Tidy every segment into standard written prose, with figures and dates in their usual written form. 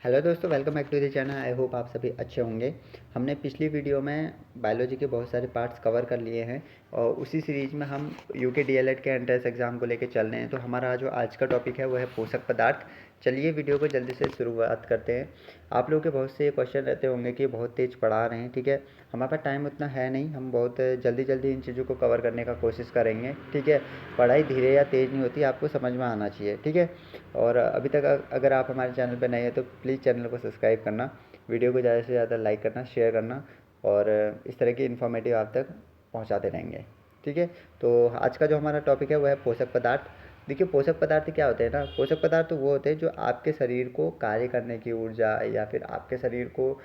Hello दोस्तों, welcome back to the channel. I hope आप सभी अच्छे होंगे। हमने पिछली वीडियो में बायोलॉजी के बहुत सारे पार्ट्स कवर कर लिए हैं और उसी सीरीज में हम यूके डीएलएड के एंट्रेंस एग्ज़ाम को लेकर चल रहे हैं। तो हमारा जो आज का टॉपिक है वो है पोषक पदार्थ। चलिए वीडियो को जल्दी से शुरुआत करते हैं। आप लोगों के बहुत से क्वेश्चन रहते होंगे कि बहुत तेज़ पढ़ा रहे हैं, ठीक है। हमारे पास टाइम उतना है नहीं, हम बहुत जल्दी जल्दी इन चीज़ों को कवर करने का कोशिश करेंगे, ठीक है। पढ़ाई धीरे या तेज़ नहीं होती, आपको समझ में आना चाहिए, ठीक है। और अभी तक अगर आप हमारे चैनल पर नए हैं तो प्लीज़ चैनल को सब्सक्राइब करना, वीडियो को ज़्यादा से ज़्यादा लाइक करना, शेयर करना और इस तरह की इन्फॉर्मेटिव आप तक पहुंचाते रहेंगे, ठीक है। तो आज का जो हमारा टॉपिक है वो है पोषक पदार्थ। देखिए, पोषक पदार्थ क्या होते हैं ना, पोषक पदार्थ तो वो होते हैं जो आपके शरीर को कार्य करने की ऊर्जा या फिर आपके शरीर को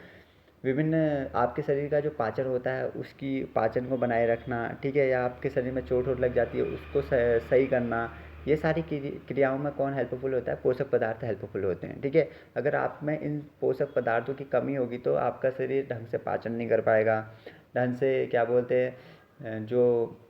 विभिन्न, आपके शरीर का जो पाचन होता है उसकी पाचन को बनाए रखना, ठीक है, या आपके शरीर में चोट वोट लग जाती है उसको सही करना, ये सारी क्रियाओं में कौन हेल्पफुल होता है? पोषक पदार्थ हेल्पफुल होते हैं, ठीक है। अगर आप में इन पोषक पदार्थों की कमी होगी तो आपका शरीर ढंग से पाचन नहीं कर पाएगा, ढंग से क्या बोलते हैं जो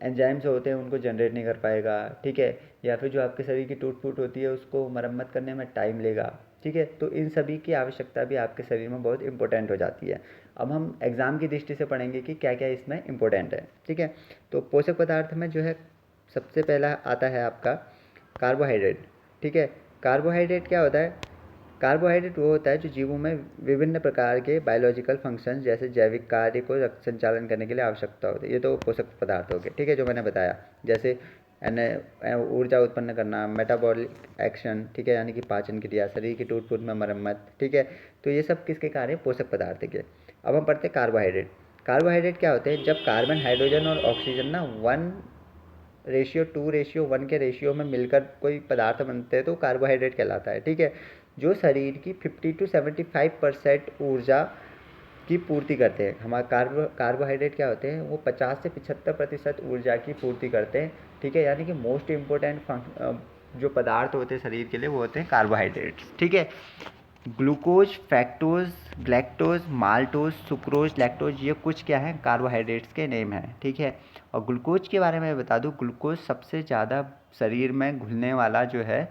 एंजाइम्स होते हैं उनको जनरेट नहीं कर पाएगा, ठीक है। या फिर जो आपके शरीर की टूट फूट होती है उसको मरम्मत करने में टाइम लेगा, ठीक है। तो इन सभी की आवश्यकता भी आपके शरीर में बहुत इंपॉर्टेंट हो जाती है। अब हम एग्ज़ाम की दृष्टि से पढ़ेंगे कि क्या क्या इसमें इंपॉर्टेंट है, ठीक है। तो पोषक पदार्थ में जो है सबसे पहला आता है आपका कार्बोहाइड्रेट, ठीक है। कार्बोहाइड्रेट क्या होता है? कार्बोहाइड्रेट वो होता है जो जीवों में विभिन्न प्रकार के बायोलॉजिकल फंक्शंस जैसे जैविक कार्य को संचालन करने के लिए आवश्यकता होती है। ये तो पोषक पदार्थ हो गए, ठीक है, जो मैंने बताया। जैसे ऊर्जा उत्पन्न करना, मेटाबॉलिक एक्शन, ठीक है, यानी कि पाचन क्रिया, शरीर की टूट फूट में मरम्मत, ठीक है। तो ये सब किसके कार्य? पोषक पदार्थ के। अब हम पढ़ते हैं कार्बोहाइड्रेट। कार्बोहाइड्रेट क्या होते हैं? जब कार्बन, हाइड्रोजन और ऑक्सीजन ना 1:2:1 के रेशियो में मिलकर कोई पदार्थ बनते हैं तो कार्बोहाइड्रेट कहलाता है, ठीक है। जो शरीर की 50 to 75% ऊर्जा की पूर्ति करते हैं। हमारे कार्बोहाइड्रेट क्या होते हैं? वो 50 से 75% ऊर्जा की पूर्ति करते हैं, ठीक है। यानी कि मोस्ट इम्पोर्टेंट जो पदार्थ होते हैं शरीर के लिए वो होते हैं कार्बोहाइड्रेट्स, ठीक है। Glucose, fructose, galactose, maltose, sucrose, lactose, ये कुछ क्या है? कार्बोहाइड्रेट्स के नेम हैं, ठीक है। और ग्लूकोज के बारे में बता दूं, ग्लूकोज सबसे ज़्यादा शरीर में घुलने वाला जो है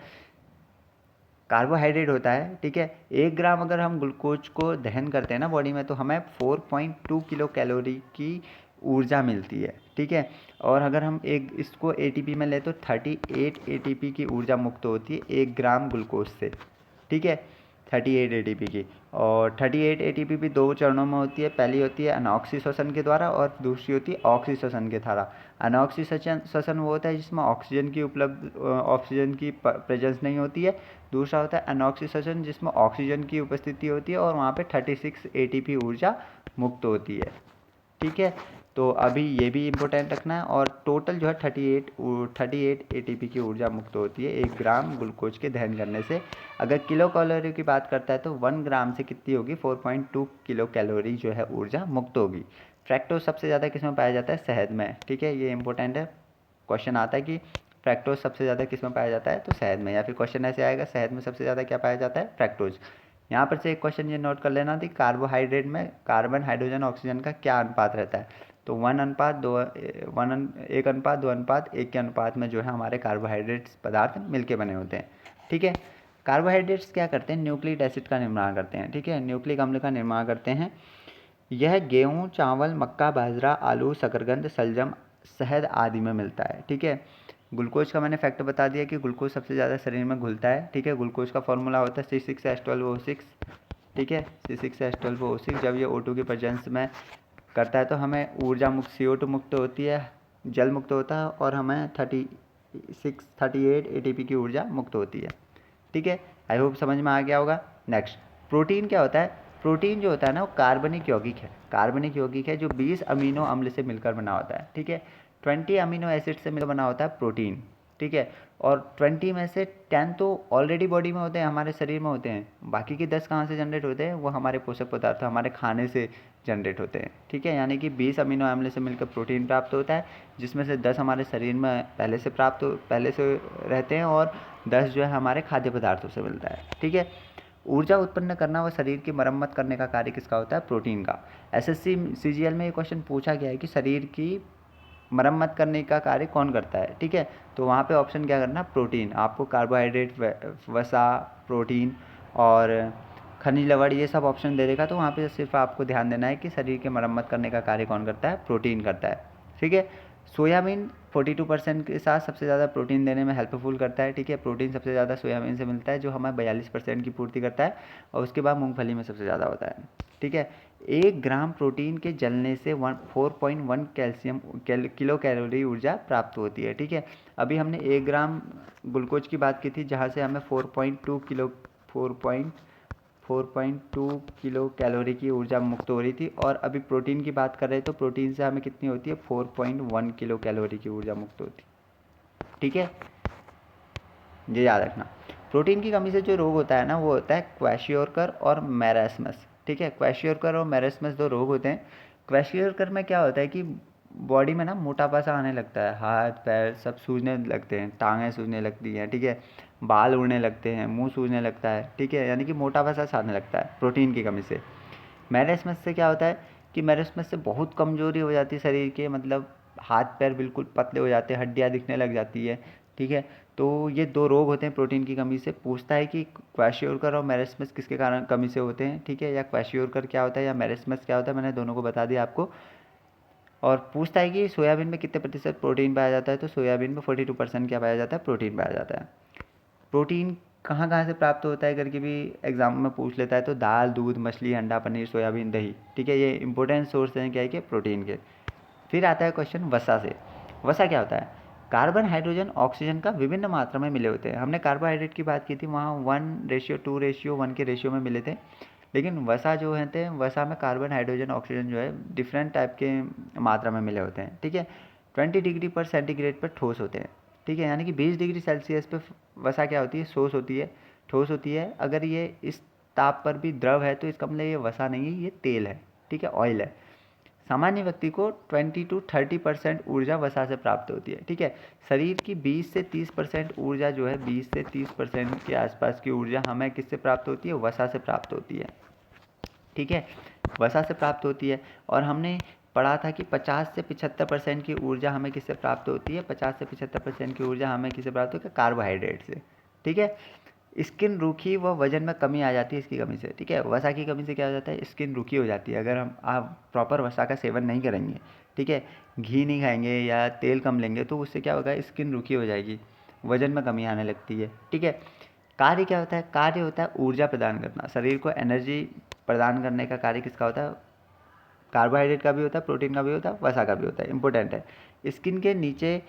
कार्बोहाइड्रेट होता है, ठीक है। 1 ग्राम अगर हम ग्लूकोज को दहन करते हैं ना बॉडी में तो हमें 4.2 किलो कैलोरी की ऊर्जा मिलती है, ठीक है। और अगर हम एक इसको एटीपी में ले तो 38 एटीपी की ऊर्जा मुक्त होती है 1 ग्राम ग्लूकोज से, ठीक है। 38 एटीपी की। और 38 एटीपी भी दो चरणों में होती है। पहली होती है अनॉक्सी श्वसन के द्वारा और दूसरी होती है ऑक्सी श्वसन के द्वारा। अनॉक्सी श्वसन वो होता है जिसमें ऑक्सीजन की प्रेजेंस नहीं होती है। दूसरा होता है अनॉक्सी श्वसन जिसमें ऑक्सीजन की उपस्थिति होती है और वहाँ पे 36 एटीपी ऊर्जा मुक्त होती है, ठीक है। तो अभी ये भी इम्पोर्टेंट रखना है। और टोटल जो है 38 एटीपी की ऊर्जा मुक्त होती है 1 ग्राम ग्लूकोज के दहन करने से। अगर किलो कैलोरी की बात करता है तो 1 ग्राम से कितनी होगी? 4.2 किलो कैलोरी जो है ऊर्जा मुक्त होगी। फ्रैक्टोज सबसे ज़्यादा किस में पाया जाता है? शहद में, ठीक है। ये इंपॉर्टेंट है, क्वेश्चन आता है कि फ्रैक्टोज सबसे ज़्यादा किस में पाया जाता है? तो शहद में। या फिर क्वेश्चन ऐसे आएगा, शहद में सबसे ज़्यादा क्या पाया जाता है? फ्रैक्टोज। यहाँ पर से एक क्वेश्चन ये नोट कर लेना थी, कार्बोहाइड्रेट में कार्बन, हाइड्रोजन, ऑक्सीजन का क्या अनुपात रहता है? तो 1:2:1 के अनुपात में जो है हमारे कार्बोहाइड्रेट्स पदार्थ मिलके बने होते हैं, ठीक है। कार्बोहाइड्रेट्स क्या करते हैं? न्यूक्लिक एसिड का निर्माण करते हैं, ठीक है, न्यूक्लिक अम्ल का निर्माण करते हैं। यह गेहूँ, चावल, मक्का, बाजरा, आलू, शकरकंद, शलजम, शहद आदि में मिलता है, ठीक है। ग्लूकोज का मैंने फैक्ट बता दिया कि ग्लूकोज सबसे ज़्यादा शरीर में घुलता है, ठीक है। ग्लूकोज का फॉर्मूला होता है C6H12O6, ठीक है, C6H12O6। जब ये O2 की प्रेजेंस में करता है तो हमें ऊर्जा मुक्त CO2 मुक्त होती है, जल मुक्त होता है और हमें 38 एटीपी की ऊर्जा मुक्त होती है, ठीक है। आई होप समझ में आ गया होगा। नेक्स्ट, प्रोटीन क्या होता है? प्रोटीन जो होता है ना वो कार्बनिक यौगिक है। कार्बनिक यौगिक है जो 20 अमीनो अम्ल से मिलकर बना होता है, ठीक है। 20 अमीनो एसिड से मिलकर बना होता है प्रोटीन, ठीक है। और 20 में से 10 तो ऑलरेडी बॉडी में होते हैं, हमारे शरीर में होते हैं। बाकी के 10 कहाँ से जनरेट होते हैं? वो हमारे पोषक पदार्थ हमारे खाने से जनरेट होते हैं, ठीक है। यानी कि 20 अमीनो अम्ल से मिलकर प्रोटीन प्राप्त होता है, जिसमें से 10 हमारे शरीर में पहले से रहते हैं और 10 जो है हमारे खाद्य पदार्थों से मिलता है, ठीक है। ऊर्जा उत्पन्न करना व शरीर की मरम्मत करने का कार्य किसका होता है? प्रोटीन का। एसएससी सीजीएल में ये क्वेश्चन पूछा गया है कि शरीर की मरम्मत करने का कार्य कौन करता है, ठीक है। तो वहाँ पे ऑप्शन क्या करना? प्रोटीन। आपको कार्बोहाइड्रेट, वसा, प्रोटीन और खनिज लवण, ये सब ऑप्शन दे देगा। तो वहाँ पे सिर्फ आपको ध्यान देना है कि शरीर की मरम्मत करने का कार्य कौन करता है, प्रोटीन करता है। ठीक है, सोयाबीन 42% के साथ सबसे ज़्यादा प्रोटीन देने में हेल्पफुल करता है। ठीक है, प्रोटीन सबसे ज़्यादा सोयाबीन से मिलता है जो हमें 42% की पूर्ति करता है, और उसके बाद मूंगफली में सबसे ज़्यादा होता है। ठीक है, 1 ग्राम प्रोटीन के जलने से 4.1 किलो कैलोरी ऊर्जा प्राप्त होती है। ठीक है, अभी हमने 1 ग्राम ग्लूकोज की बात की थी जहाँ से हमें 4.2 किलो कैलोरी की ऊर्जा मुक्त हो रही थी, और अभी प्रोटीन की बात कर रहे हैं तो प्रोटीन से हमें कितनी होती है, 4.1 किलो कैलोरी की ऊर्जा मुक्त होती है। ठीक है, ये याद रखना। प्रोटीन की कमी से जो रोग होता है ना, वो होता है क्वैशियोरकर और मैरास्मस। ठीक है, क्वैशियोरकर और मैरास्मस 2 रोग होते हैं। क्वैशियोरकर में क्या होता है कि बॉडी में ना मोटापा सा आने लगता है, हाथ पैर सब सूजने लगते हैं, टांगें सूजने लगती हैं। ठीक है, बाल उड़ने लगते हैं, मुंह सूजने लगता है। ठीक है, यानी कि मोटापा सा आने लगता है प्रोटीन की कमी से। मैरास्मस से क्या होता है कि मैरास्मस से बहुत कमजोरी हो जाती है शरीर के, मतलब हाथ पैर बिल्कुल पतले हो जाते हैं, हड्डियाँ दिखने लग जाती है। ठीक है, तो ये 2 रोग होते हैं प्रोटीन की कमी से। पूछता है कि क्वैशियोरकर और मैरास्मस किसके कारण कमी से होते हैं। ठीक है, या क्वैशियोरकर क्या होता है या मैरास्मस क्या होता है, मैंने दोनों को बता दिया आपको। और पूछता है कि सोयाबीन में कितने प्रतिशत प्रोटीन पाया जाता है, तो सोयाबीन में 42% क्या पाया जाता है, प्रोटीन पाया जाता है। प्रोटीन कहाँ कहाँ से प्राप्त होता है करके भी एग्जाम में पूछ लेता है, तो दाल, दूध, मछली, अंडा, पनीर, सोयाबीन, दही। ठीक है, ये इंपॉर्टेंट सोर्स हैं क्या है कि प्रोटीन के। फिर आता है क्वेश्चन वसा से। वसा क्या होता है, कार्बन, हाइड्रोजन, ऑक्सीजन का विभिन्न मात्रा में मिले होते हैं। हमने कार्बोहाइड्रेट की बात की थी, वहाँ 1:2:1 के रेशियो में मिले थे। लेकिन वसा जो है थे, वसा में कार्बन, हाइड्रोजन, ऑक्सीजन जो है डिफरेंट टाइप के मात्रा में मिले होते हैं। ठीक है, 20 डिग्री पर सेंटीग्रेड पर ठोस होते हैं। ठीक है, यानी कि 20 डिग्री सेल्सियस पे वसा क्या होती है, ठोस होती है, ठोस होती है। अगर ये इस ताप पर भी द्रव है तो इसका मतलब ये वसा नहीं है, ये तेल है। ठीक है, ऑयल है। सामान्य व्यक्ति को 20 to 30% ऊर्जा वसा से प्राप्त होती है। ठीक है, शरीर की 20 से 30% ऊर्जा जो है, 20 से 30% के आसपास की ऊर्जा हमें किससे प्राप्त होती है, वसा से प्राप्त होती है। ठीक है, वसा से प्राप्त होती है। और हमने पढ़ा था कि 50 से 75% की ऊर्जा हमें किससे प्राप्त होती है, 50 से 75% की ऊर्जा हमें किससे प्राप्त होती है, कार्बोहाइड्रेट से। ठीक है, स्किन रूखी व वजन में कमी आ जाती है इसकी कमी से। ठीक है, वसा की कमी से क्या हो जाता है, स्किन रूखी हो जाती है। अगर आप प्रॉपर वसा का सेवन नहीं करेंगे, ठीक है, घी नहीं खाएंगे या तेल कम लेंगे, तो उससे क्या होगा, स्किन रूखी हो जाएगी, वजन में कमी आने लगती है। ठीक है, कार्य क्या होता है, कार्य होता है ऊर्जा प्रदान करना, शरीर को एनर्जी प्रदान करने का कार्य किसका होता है, कार्बोहाइड्रेट का भी होता है, प्रोटीन का भी होता है, वसा का भी होता है। इंपॉर्टेंट है। स्किन के नीचे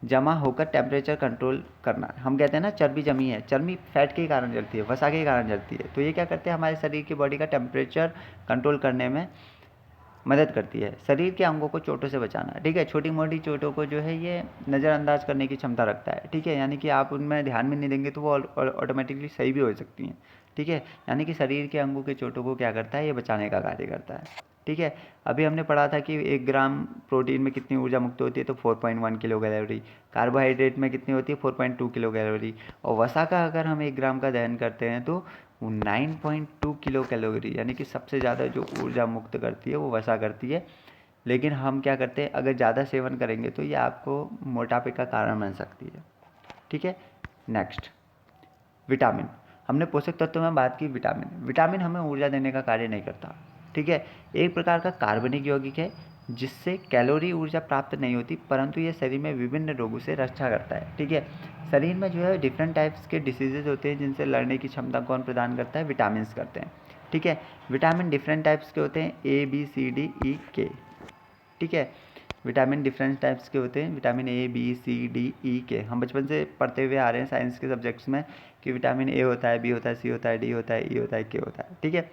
जमा होकर टेम्परेचर कंट्रोल करना। हम कहते हैं ना चर्बी जमी है, चर्बी फैट के कारण जलती है, वसा के कारण जलती है। तो ये क्या करते हैं, हमारे शरीर की बॉडी का टेम्परेचर कंट्रोल करने में मदद करती है। शरीर के अंगों को चोटों से बचाना। ठीक है, छोटी मोटी चोटों को जो है ये नज़रअंदाज करने की क्षमता रखता है। ठीक है, यानी कि आप उनमें ध्यान भी नहीं देंगे तो वो ऑटोमेटिकली सही भी हो सकती हैं। ठीक है, यानी कि शरीर के अंगों के चोटों को क्या करता है, ये बचाने का कार्य करता है। ठीक है, अभी हमने पढ़ा था कि 1 ग्राम प्रोटीन में कितनी ऊर्जा मुक्त होती है, तो 4.1 किलो कैलोरी। कार्बोहाइड्रेट में कितनी होती है, 4.2 किलो कैलोरी। और वसा का अगर हम 1 ग्राम का दहन करते हैं तो 9.2 किलो कैलोरी, यानी कि सबसे ज़्यादा जो ऊर्जा मुक्त करती है वो वसा करती है। लेकिन हम क्या करते हैं, अगर ज़्यादा सेवन करेंगे तो ये आपको मोटापे का कारण बन सकती है। ठीक है, नेक्स्ट विटामिन। हमने पोषक तत्वों में बात की। विटामिन, विटामिन हमें ऊर्जा देने का कार्य नहीं करता। ठीक है, एक प्रकार का कार्बनिक यौगिक है जिससे कैलोरी ऊर्जा प्राप्त नहीं होती, परंतु ये शरीर में विभिन्न रोगों से रक्षा करता है। ठीक है, शरीर में जो है डिफरेंट टाइप्स के डिसीजेज होते हैं जिनसे लड़ने की क्षमता कौन प्रदान करता है, विटामिन करते हैं। ठीक है, विटामिन डिफरेंट टाइप्स के होते हैं, A B C D E K। ठीक है, विटामिन डिफरेंट टाइप्स के होते हैं, vitamin A B C D E K। हम बचपन से पढ़ते हुए आ रहे हैं साइंस के सब्जेक्ट्स में कि विटामिन ए होता है, बी होता है, सी होता है, डी होता है, ई होता है, के होता है। ठीक है,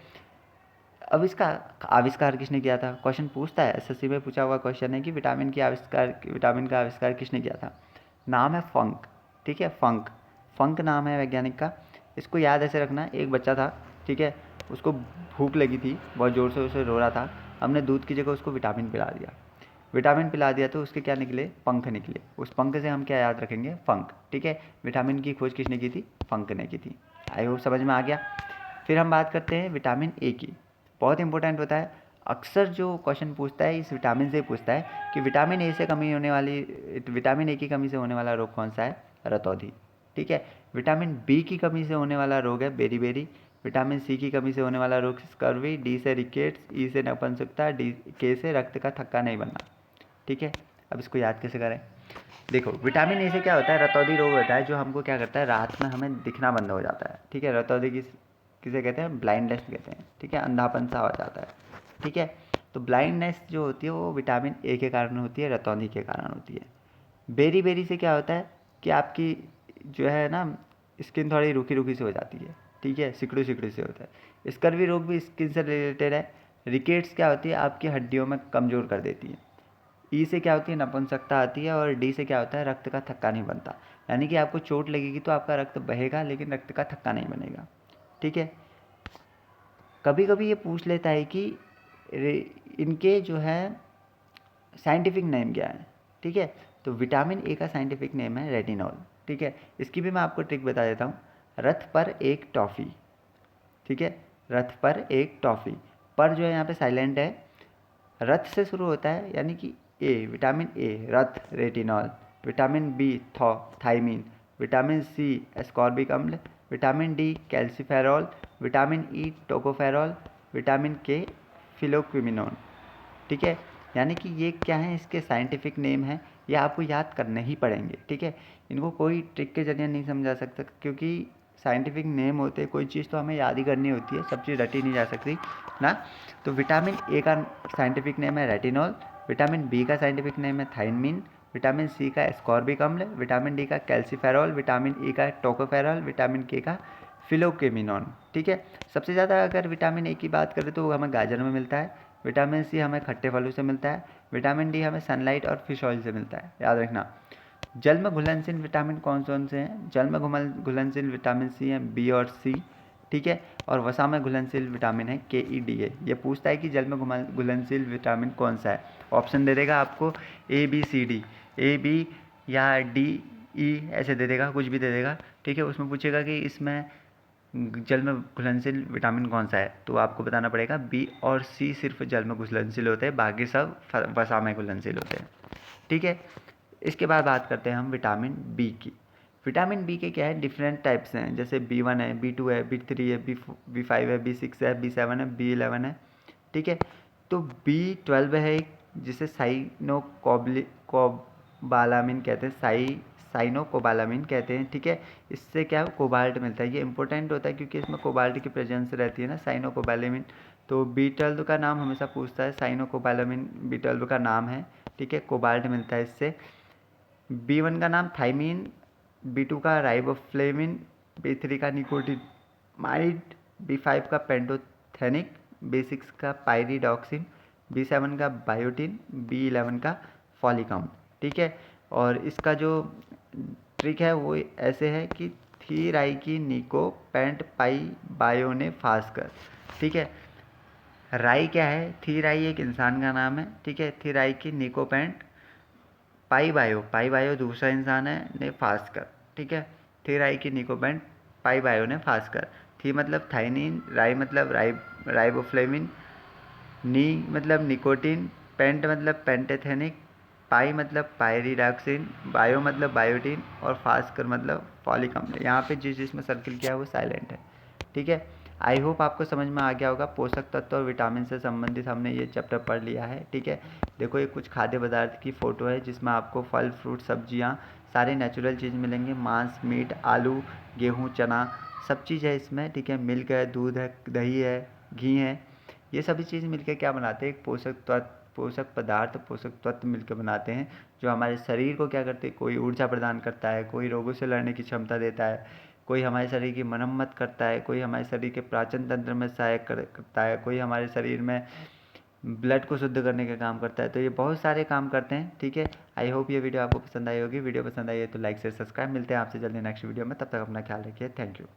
अब इसका आविष्कार किसने किया था, क्वेश्चन पूछता है, एसएससी में पूछा हुआ क्वेश्चन है कि विटामिन का आविष्कार किसने किया था। नाम है फंक। ठीक है, फंक, फंक नाम है वैज्ञानिक का। इसको याद ऐसे रखना, एक बच्चा था, ठीक है, उसको भूख लगी थी, बहुत ज़ोर से उसे रो रहा था। हमने दूध की जगह उसको विटामिन पिला दिया। विटामिन पिला दिया तो उसके क्या निकले, पंख निकले। उस पंख से हम क्या याद रखेंगे, फंक। ठीक है, विटामिन की खोज किसने की थी, फंक ने की थी। आई होप समझ में आ गया। फिर हम बात करते हैं विटामिन ए की। बहुत इंपॉर्टेंट होता है, अक्सर जो क्वेश्चन पूछता है इस विटामिन से पूछता है कि विटामिन ए से कमी होने वाली, विटामिन ए की कमी से होने वाला रोग कौन सा है, रतौंधी। ठीक है, विटामिन बी की कमी से होने वाला रोग है बेरी बेरी। विटामिन सी की कमी से होने वाला रोग स्कर्वी, डी से रिकेट्स, ई से नपुंसकता, डी के से रक्त का थक्का नहीं बनना। ठीक है, अब इसको याद कैसे करें? देखो, विटामिन ए से क्या होता है, रतौंधी रोग होता है जो हमको क्या करता है, रात में हमें दिखना बंद हो जाता है। ठीक है, रतौंधी किसे कहते हैं? ब्लाइंडनेस कहते हैं। ठीक है, अंधापन सा हो जाता है। ठीक है, तो ब्लाइंडनेस जो होती है वो विटामिन ए के कारण होती है, रतौंधी के कारण होती है। बेरी बेरी से क्या होता है कि आपकी जो है ना स्किन थोड़ी रूखी रूखी से हो जाती है। ठीक है, सिकड़ी सिकड़ी से होता है। स्कर्वी रोग भी स्किन से रिलेटेड है। रिकेट्स क्या होती है, आपकी हड्डियों में कमज़ोर कर देती है। ई से क्या होती है, नपुंसकता आती है। और डी से क्या होता है, रक्त का थक्का नहीं बनता। यानी कि आपको चोट लगेगी तो आपका रक्त बहेगा लेकिन रक्त का थक्का नहीं बनेगा। ठीक है, कभी कभी ये पूछ लेता है कि इनके जो है साइंटिफिक नेम क्या है। ठीक है, तो विटामिन ए का साइंटिफिक नेम है रेटिनॉल। ठीक है, इसकी भी मैं आपको ट्रिक बता देता हूँ। रथ पर एक टॉफ़ी। ठीक है, रथ पर एक टॉफ़ी, पर जो है यहाँ पे साइलेंट है। रथ से शुरू होता है यानी कि ए, विटामिन ए रथ retinol, vitamin B thiamine, vitamin C ascorbic अम्ल, vitamin D calciferol, vitamin E tocopherol, vitamin K phylloquinone. ठीक है, यानी कि ये क्या है, इसके साइंटिफिक नेम है, ये आपको याद करने ही पड़ेंगे। ठीक है, इनको कोई ट्रिक के जरिए नहीं समझा सकता क्योंकि साइंटिफिक नेम होते हैं। कोई चीज़ तो हमें याद ही करनी होती है, सब चीज़ रटी नहीं जा सकती ना। तो विटामिन ए का साइंटिफिक नेम है रेटिनॉल, विटामिन बी का साइंटिफिक नेम है थाइमीन, विटामिन सी का एस्कॉर्बिक अम्ल, विटामिन डी का कैल्सीफेरॉल, विटामिन ई का टोकोफेरॉल, विटामिन के का फिलोकेमिनॉन। ठीक है, सबसे ज़्यादा अगर विटामिन ए की बात करें तो वो हमें गाजर में मिलता है। विटामिन सी हमें खट्टे फलों से मिलता है। विटामिन डी हमें सनलाइट और फिश ऑयल से मिलता है, याद रखना। जल में घुलनशील विटामिन कौन कौन से हैं? जल में घुलनशील विटामिन सी हैं, बी और सी। ठीक है, और वसा में घुलनशील विटामिन है के ई डी ए। ये पूछता है कि जल में घुलनशील विटामिन कौन सा है। ऑप्शन दे देगा आपको A B C D, A B या डी ई ऐसे दे देगा, कुछ भी दे देगा। ठीक है, उसमें पूछेगा कि इसमें जल में घुलनशील विटामिन कौन सा है, तो आपको बताना पड़ेगा बी और सी सिर्फ जल में घुलनशील होते हैं, बाकी सब वसा में घुलनशील होते हैं। ठीक है, इसके बाद बात करते हैं हम विटामिन बी की। विटामिन बी के क्या है, डिफरेंट टाइप्स हैं, जैसे B1 है, B2 है, B3 है, B5 है, B6 है, B7 है, B11 है। ठीक है, तो B12 है एक, जिसे कोबालामिन कहते हैं, साइनोकोबालामिन कहते हैं। ठीक है, इससे क्या है, कोबाल्ट मिलता है। ये इंपॉर्टेंट होता है क्योंकि इसमें कोबाल्ट की प्रेजेंस रहती है ना, साइनोकोबालामिन। तो B12 का नाम हमेशा पूछता है, साइनोकोबालामिन B12 का नाम है। ठीक है, कोबाल्ट मिलता है इससे। B1 का नाम थाइमीन, B2 का राइबोफ्लेविन, B3 का निकोटिमाइड, B5 का पेंटोथेनिक, B6 का पायरिडॉक्सिन, B7 का बायोटिन, B11 का फॉलिकम। ठीक है, और इसका जो ट्रिक है वो ऐसे है कि थीराई की निको पेंट पाई बायोने फास्कर। ठीक है, राई क्या है, थीराई एक इंसान का नाम है। ठीक है, थीराई की निको पेंट पाई बायो दूसरा इंसान है, ने फास्कर। ठीक है, थीराई की निकोपेंट पाई बायो ने फास्कर। थी मतलब थाइनीन, राई मतलब राइबोफ्लेविन, नी मतलब निकोटीन, पेंट मतलब पेंटेथेनिक, पाई मतलब पायरिडॉक्सिन, बायो मतलब बायोटीन और फास्कर मतलब फॉलिक अम्ल। यहाँ पे जिसमें सर्किल किया है वो साइलेंट है। ठीक है, आई होप आपको समझ में आ गया होगा। पोषक तत्व और विटामिन से संबंधित हमने ये चैप्टर पढ़ लिया है। ठीक है, देखो ये कुछ खाद्य पदार्थ की फ़ोटो है जिसमें आपको फल फ्रूट सब्जियाँ सारे नेचुरल चीज़ मिलेंगे। मांस, मीट, आलू, गेहूँ, चना सब चीज़ है इसमें। ठीक है, मिल्क है, दूध है, दही है, घी है। ये सभी चीज़ मिलकर क्या बनाते हैं, एक पोषक पदार्थ, पोषक तत्व मिलकर बनाते हैं जो हमारे शरीर को क्या करते हैं, कोई ऊर्जा प्रदान करता है, कोई रोगों से लड़ने की क्षमता देता है, कोई हमारे शरीर की मरम्मत करता है, कोई हमारे शरीर के पाचन तंत्र में सहायक करता है, कोई हमारे शरीर में ब्लड को शुद्ध करने का काम करता है। तो ये बहुत सारे काम करते हैं। ठीक है, आई होप ये वीडियो आपको पसंद आई होगी। वीडियो पसंद आई है तो लाइक शेयर सब्सक्राइब। मिलते हैं आपसे जल्दी नेक्स्ट वीडियो में, तब तक अपना ख्याल रखिए। Thank you.